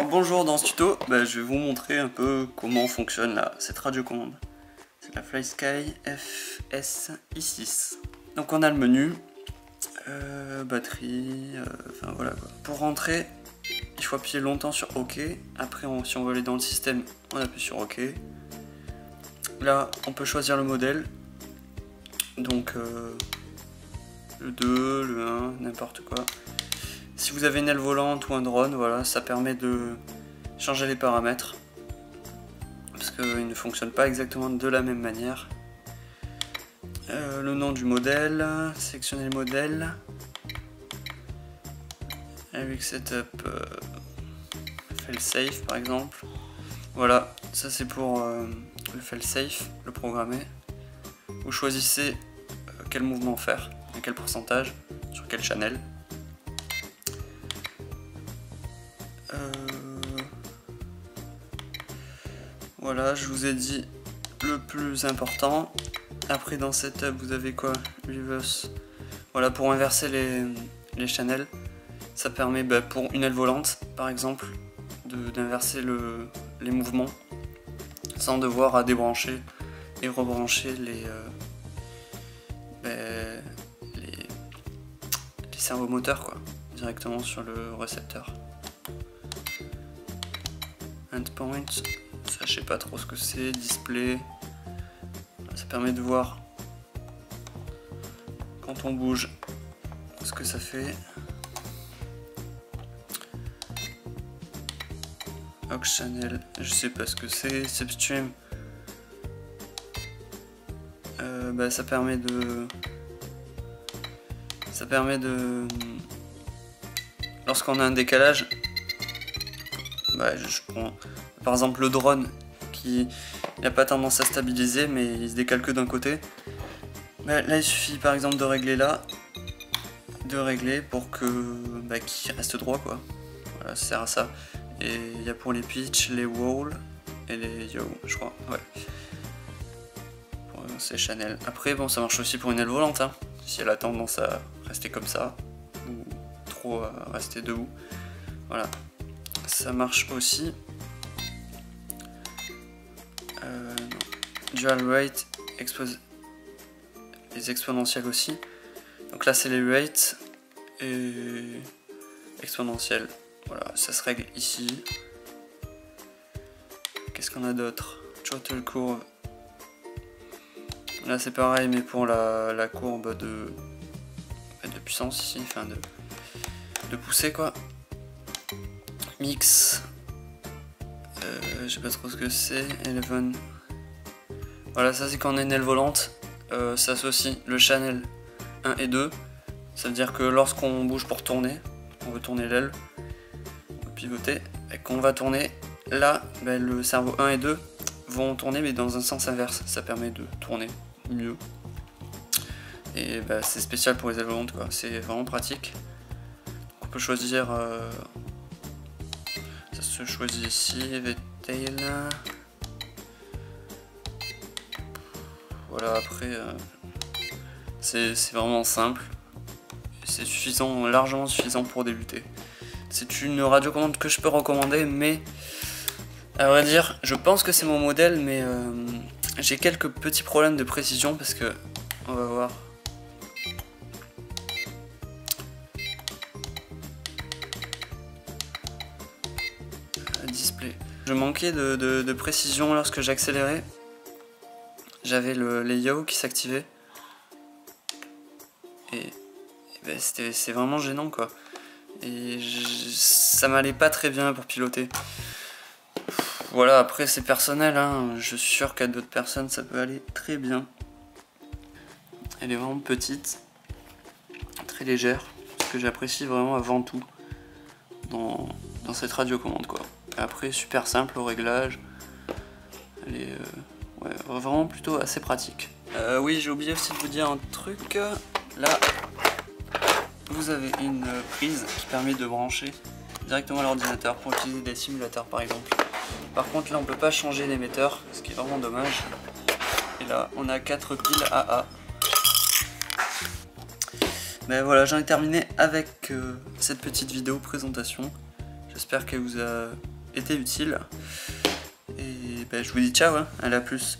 bonjour, dans ce tuto, je vais vous montrer un peu comment fonctionne cette radiocommande. C'est la FlySky FS i6. Donc on a le menu, batterie, enfin voilà quoi. Pour rentrer, il faut appuyer longtemps sur OK. Après, si on veut aller dans le système, on appuie sur OK. Là, on peut choisir le modèle. Donc le 2, le 1, n'importe quoi. Si vous avez une aile volante ou un drone, voilà, ça permet de changer les paramètres. Parce qu'ils ne fonctionnent pas exactement de la même manière. Le nom du modèle, sélectionner le modèle. Avec setup failsafe par exemple. Voilà, ça c'est pour le failsafe, le programmer. Vous choisissez quel mouvement faire, à quel pourcentage, sur quel channel. Voilà, je vous ai dit le plus important. Après dans Setup, vous avez quoi? Reverse. Voilà, pour inverser les channels. Ça permet pour une aile volante, par exemple, d'inverser les mouvements sans devoir à débrancher et rebrancher les servomoteurs quoi, directement sur le récepteur. Endpoint, ça je sais pas trop ce que c'est, display, ça permet de voir quand on bouge ce que ça fait. Aux channel, je sais pas ce que c'est. Substream, ça permet lorsqu'on a un décalage, je prends par exemple le drone qui n'a pas tendance à stabiliser mais il se décale que d'un côté. Là il suffit par exemple de régler pour que qu'il reste droit quoi. Voilà, ça sert à ça. Et il y a pour les pitch, les wall et les yo, je crois, ouais. Pour ces channels. Après, bon, ça marche aussi pour une aile volante, hein, si elle a tendance à rester comme ça, ou trop à rester debout. Voilà, ça marche aussi. Dual rate, les exponentielles aussi. Donc là, c'est les rates et exponentielles. Voilà, ça se règle ici. Qu'est-ce qu'on a d'autre? Total courbe. Là c'est pareil mais pour la courbe de puissance ici, enfin de poussée quoi. Mix. Je sais pas trop ce que c'est. 11. Voilà, ça c'est quand on a une aile volante. Ça associe le channel 1 et 2. Ça veut dire que lorsqu'on bouge pour tourner, on veut tourner l'aile, pivoter, et qu'on va tourner, là le cerveau 1 et 2 vont tourner mais dans un sens inverse, ça permet de tourner mieux. Et c'est spécial pour les ailes volantes quoi, c'est vraiment pratique. Donc, on peut choisir, ça se choisit ici, V-tail. Voilà, après c'est vraiment simple, c'est suffisant, largement suffisant pour débuter. C'est une radiocommande que je peux recommander, mais à vrai dire, je pense que c'est mon modèle, mais j'ai quelques petits problèmes de précision parce que, on va voir. Display. Je manquais de précision lorsque j'accélérais. J'avais les yaw qui s'activaient. Et c'est vraiment gênant quoi. Et ça m'allait pas très bien pour piloter. Voilà, après c'est personnel, hein. Je suis sûr qu'à d'autres personnes ça peut aller très bien. Elle est vraiment petite, très légère, ce que j'apprécie vraiment avant tout dans cette radiocommande quoi. Et après super simple au réglage, elle est vraiment plutôt assez pratique. Oui, j'ai oublié aussi de vous dire un truc, là vous avez une prise qui permet de brancher directement à l'ordinateur pour utiliser des simulateurs par exemple. Par contre là on peut pas changer l'émetteur, ce qui est vraiment dommage. Et là on a 4 piles AA. Mais voilà, j'en ai terminé avec cette petite vidéo présentation. J'espère qu'elle vous a été utile. Et ben, je vous dis ciao, hein, à la plus.